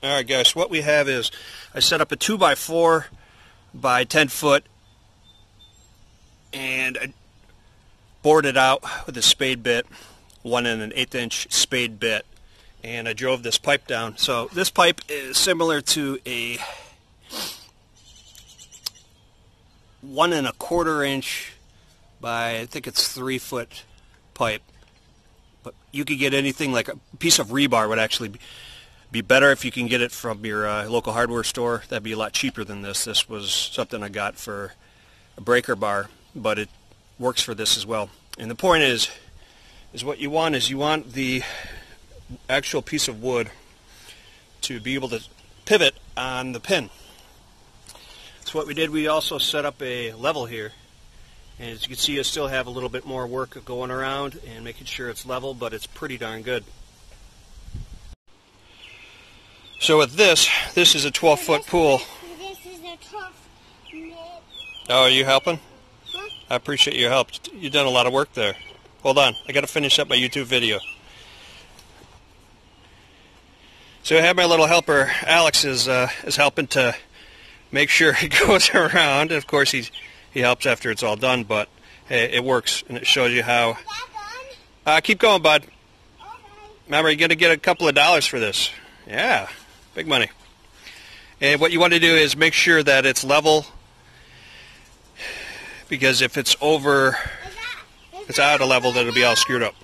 Alright guys, what we have is I set up a 2x4 by 10 foot and I bored it out with a spade bit, 1 1/8 inch spade bit, and I drove this pipe down. So this pipe is similar to a 1 1/4 inch by, I think it's 3 foot pipe. But you could get anything, like a piece of rebar would actually be better if you can get it from your local hardware store. That'd be a lot cheaper than this. This was something I got for a breaker bar, but it works for this as well. And the point is what you want is you want the actual piece of wood to be able to pivot on the pin. So what we did, we also set up a level here. And as you can see, I still have a little bit more work going around and making sure it's level, but it's pretty darn good. So with this is a 12-foot pool. This is a 12-foot. Oh, are you helping? Huh? I appreciate your help. You've done a lot of work there. Hold on, I got to finish up my YouTube video. So I have my little helper, Alex, is helping to make sure it goes around. Of course, he helps after it's all done, but hey, it works, and it shows you how. Keep going, bud. Remember, you're going to get a couple of dollars for this. Yeah, big money. And what you want to do is make sure that it's level, because if it's over, it's out of level, then it'll be all screwed up.